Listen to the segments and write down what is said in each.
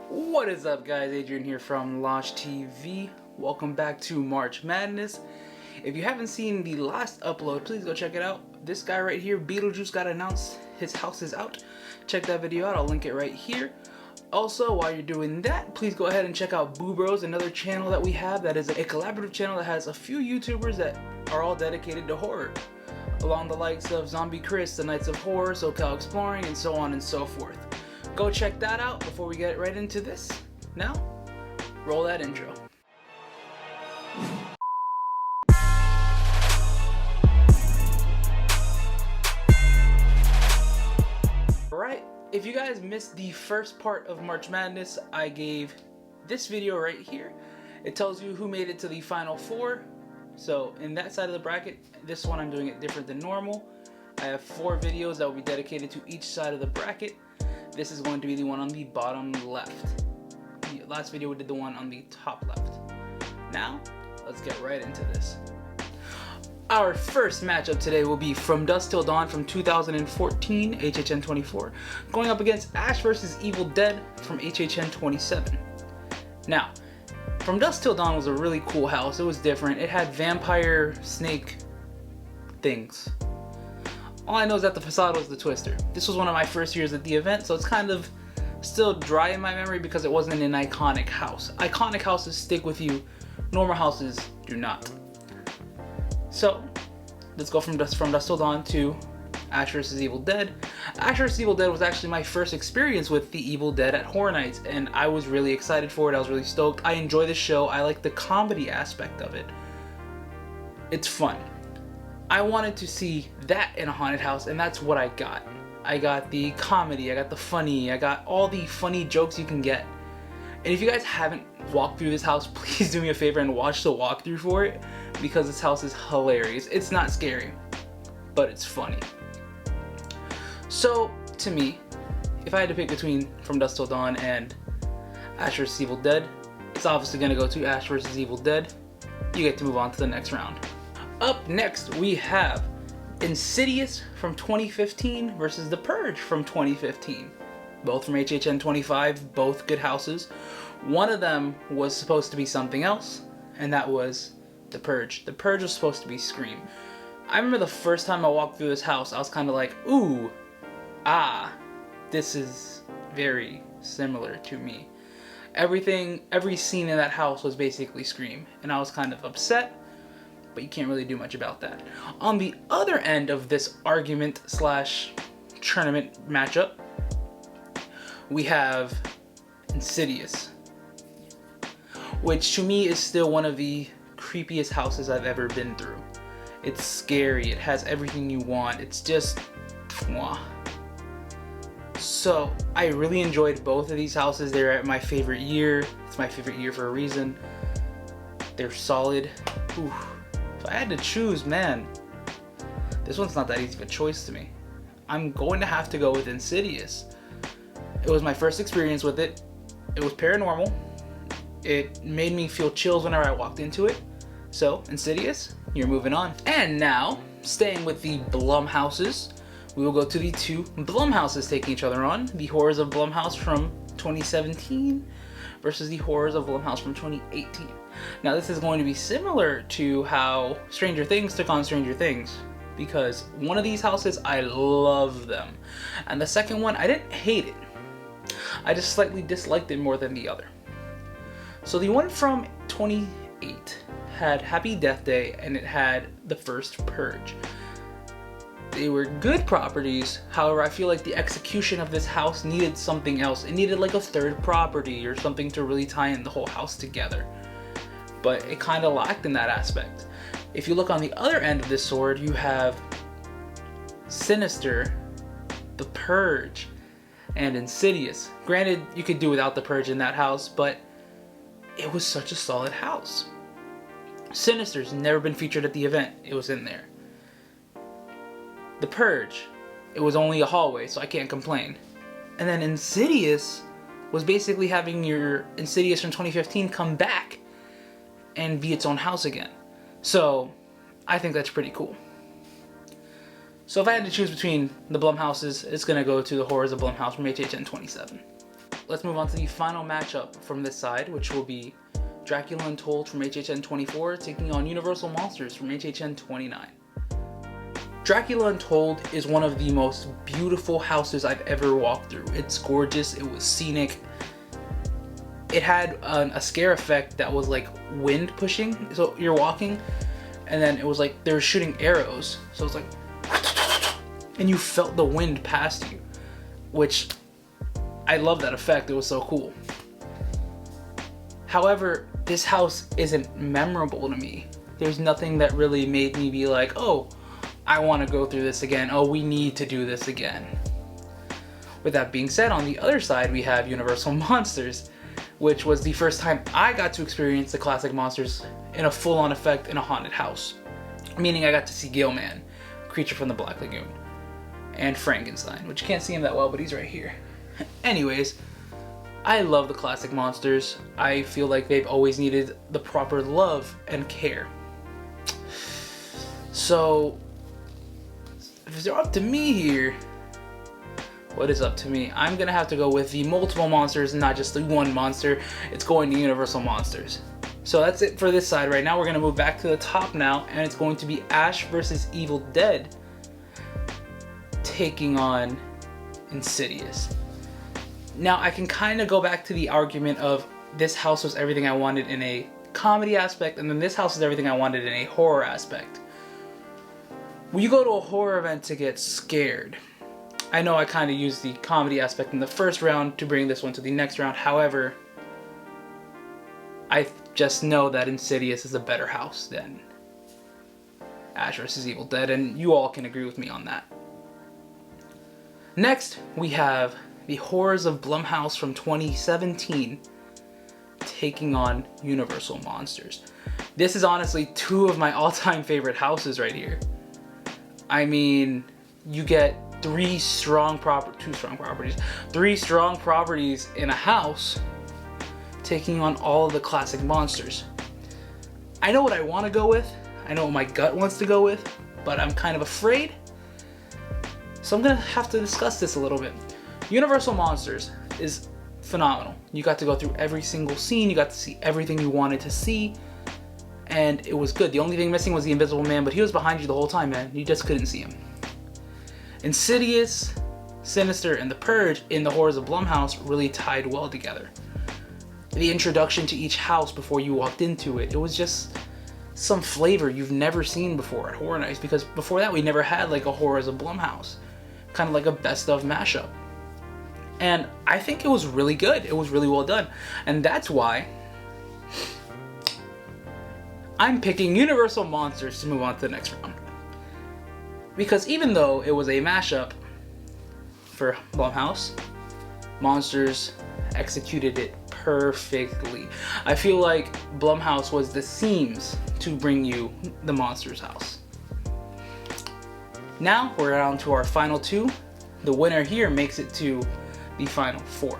What is up, guys? Adrian here from Losh TV. Welcome back to March Madness. If you haven't seen the last upload, please go check it out. This guy right here, Beetlejuice, got announced. His house is out. Check that video out. I'll link it right here. Also, while you're doing that, please go ahead and check out Boo Bros, another channel that we have that is a collaborative channel that has a few YouTubers that are all dedicated to horror, along the likes of Zombie Chris, The Nights of Horror, SoCal Exploring, and so on and so forth. Go check that out before we get right into this. Now, roll that intro. Alright, if you guys missed the first part of March Madness, I gave this video right here. It tells you who made it to the final four. So in that side of the bracket, this one I'm doing it different than normal. I have 4 videos that will be dedicated to each side of the bracket. This is going to be the one on the bottom left. The last video we did the one on the top left. Now, let's get right into this. Our first matchup today will be From Dusk Till Dawn from 2014, HHN 24, going up against Ash vs. Evil Dead from HHN 27. Now, From Dusk Till Dawn was a really cool house. It was different. It had vampire snake things. All I know is that the facade was the twister. This was one of my first years at the event, so it's kind of still dry in my memory because it wasn't an iconic house. Iconic houses stick with you, normal houses do not. So, let's go from Dusk Till Dawn to Ash vs. Evil Dead. Ash vs. Evil Dead was actually my first experience with the Evil Dead at Horror Nights, and I was really excited for it. I was really stoked. I enjoy the show. I like the comedy aspect of it. It's fun. I wanted to see that in a haunted house, and that's what I got. I got the comedy, I got the funny, I got all the funny jokes you can get. And if you guys haven't walked through this house, please do me a favor and watch the walkthrough for it, because this house is hilarious. It's not scary, but it's funny. So, to me, if I had to pick between From Dusk Till Dawn and Ash vs. Evil Dead, it's obviously going to go to Ash vs. Evil Dead. You get to move on to the next round. Up next, we have Insidious from 2015 versus The Purge from 2015. Both from HHN 25, both good houses. One of them was supposed to be something else, and that was The Purge. The Purge was supposed to be Scream. I remember the first time I walked through this house, I was kind of like, ooh, this is very similar to me. Every scene in that house was basically Scream, and I was kind of upset, but you can't really do much about that. On the other end of this argument slash tournament matchup, we have Insidious, which to me is still one of the creepiest houses I've ever been through. It's scary, it has everything you want, it's just mwah. So I really enjoyed both of these houses. They're at my favorite year. It's my favorite year for a reason. They're solid. Ooh. If I had to choose, man, this one's not that easy of a choice to me. I'm going to have to go with Insidious. It was my first experience with it. It was paranormal. It made me feel chills whenever I walked into it. So, Insidious, you're moving on. And now, staying with the Blumhouses, we will go to the 2 Blumhouses taking each other on. The Horrors of Blumhouse from 2017 versus the Horrors of Blumhouse from 2018. Now this is going to be similar to how Stranger Things took on Stranger Things, because one of these houses, I love them, and the second one, I didn't hate it. I just slightly disliked it more than the other. So the one from 28 had Happy Death Day, and it had the first Purge. They were good properties, however I feel like the execution of this house needed something else. It needed like a third property or something to really tie in the whole house together. But it kind of lacked in that aspect. If you look on the other end of this sword, you have Sinister, The Purge, and Insidious. Granted, you could do without The Purge in that house, but it was such a solid house. Sinister's never been featured at the event. It was in there. The Purge, it was only a hallway, so I can't complain. And then Insidious was basically having your Insidious from 2015 come back and be its own house again. So I think that's pretty cool. So if I had to choose between the Blumhouses, it's going to go to the Horrors of Blumhouse from HHN 27. let's move on to the final matchup from this side, which will be Dracula Untold from HHN 24 taking on Universal Monsters from HHN 29. Dracula Untold is one of the most beautiful houses I've ever walked through. It's gorgeous, it was scenic. It had a scare effect that was like wind pushing, so you're walking and then it was like they were shooting arrows, so it's like, and you felt the wind past you, which I love that effect. It was so cool. However, this house isn't memorable to me. There's nothing that really made me be like, oh, I want to go through this again. Oh, we need to do this again. With that being said, on the other side, we have Universal Monsters, which was the first time I got to experience the classic monsters in a full-on effect in a haunted house. Meaning I got to see Gilman, Creature from the Black Lagoon, and Frankenstein, which you can't see him that well, but he's right here. Anyways, I love the classic monsters. I feel like they've always needed the proper love and care. So, if they're up to me here, what is up to me? I'm gonna have to go with the multiple monsters, not just the one monster. It's going to Universal Monsters. So that's it for this side. Right now we're gonna move back to the top now, and it's going to be Ash versus Evil Dead taking on Insidious. Now I can kind of go back to the argument of this house was everything I wanted in a comedy aspect, and then this house is everything I wanted in a horror aspect. When you go to a horror event to get scared, I know I kind of used the comedy aspect in the first round to bring this one to the next round. However, I just know that Insidious is a better house than Ash vs. Evil Dead, and you all can agree with me on that. Next, we have the Horrors of Blumhouse from 2017 taking on Universal Monsters. This is honestly two of my all-time favorite houses right here. I mean, you get three strong properties in a house taking on all of the classic monsters. I know what I want to go with. I know what my gut wants to go with, but I'm kind of afraid. So I'm gonna have to discuss this a little bit. Universal Monsters is phenomenal. You got to go through every single scene, you got to see everything you wanted to see, and it was good. The only thing missing was the Invisible Man, but he was behind you the whole time, man. You just couldn't see him. Insidious, Sinister, and The Purge in the Horrors of Blumhouse really tied well together. The introduction to each house before you walked into it, it was just some flavor you've never seen before at Horror Nights, because before that we never had like a Horrors of Blumhouse, kind of like a best of mashup. And I think it was really good. It was really well done. And that's why I'm picking Universal Monsters to move on to the next round. Because even though it was a mashup for Blumhouse, Monsters executed it perfectly. I feel like Blumhouse was the seams to bring you the Monsters house. Now we're down to our final two. The winner here makes it to the final four.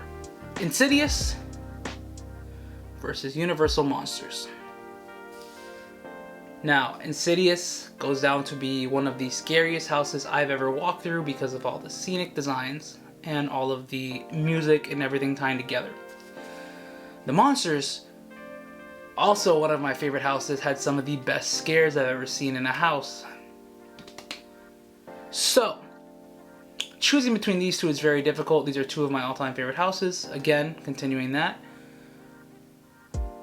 Insidious versus Universal Monsters. Now, Insidious goes down to be one of the scariest houses I've ever walked through because of all the scenic designs and all of the music and everything tying together. The Monsters, also one of my favorite houses, had some of the best scares I've ever seen in a house. So, choosing between these two is very difficult. These are two of my all-time favorite houses. Again, continuing that,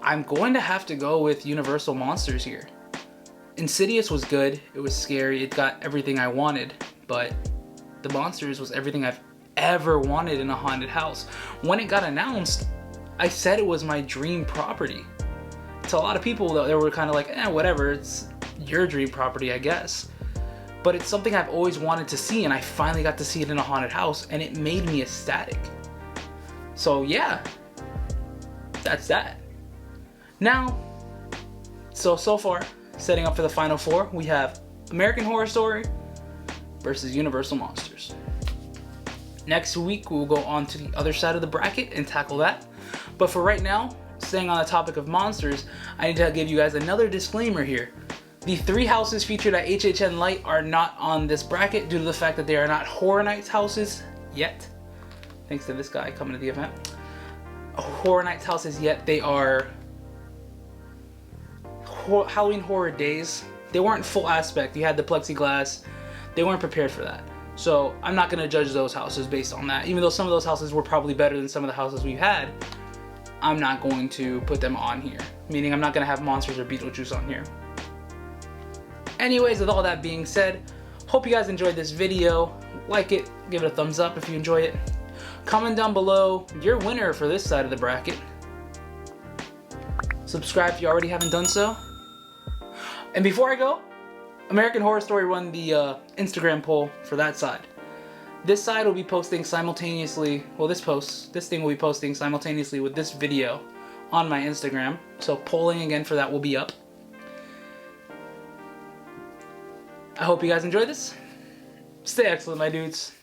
I'm going to have to go with Universal Monsters here. Insidious was good, it was scary, it got everything I wanted, but the Monsters was everything I've ever wanted in a haunted house. When it got announced, I said it was my dream property. To a lot of people, they were kind of like, whatever, it's your dream property, I guess. But it's something I've always wanted to see, and I finally got to see it in a haunted house, and it made me ecstatic. So yeah, that's that. Now, so far, setting up for the final four, we have American Horror Story versus Universal Monsters. Next week, we'll go on to the other side of the bracket and tackle that. But for right now, staying on the topic of monsters, I need to give you guys another disclaimer here. The three houses featured at HHN Light are not on this bracket due to the fact that they are not Horror Nights houses yet. Thanks to this guy coming to the event. Horror Nights houses yet. They are Halloween Horror Days. They weren't full aspect. You had the plexiglass. They weren't prepared for that. So I'm not going to judge those houses based on that. Even though some of those houses were probably better than some of the houses we've had, I'm not going to put them on here. Meaning I'm not going to have Monsters or Beetlejuice on here. Anyways, with all that being said, hope you guys enjoyed this video. Like it, give it a thumbs up if you enjoy it. Comment down below your winner for this side of the bracket. Subscribe if you already haven't done so. And before I go, American Horror Story won the Instagram poll for that side. This side will be posting simultaneously, well this thing will be posting simultaneously with this video on my Instagram. So polling again for that will be up. I hope you guys enjoyed this. Stay excellent, my dudes.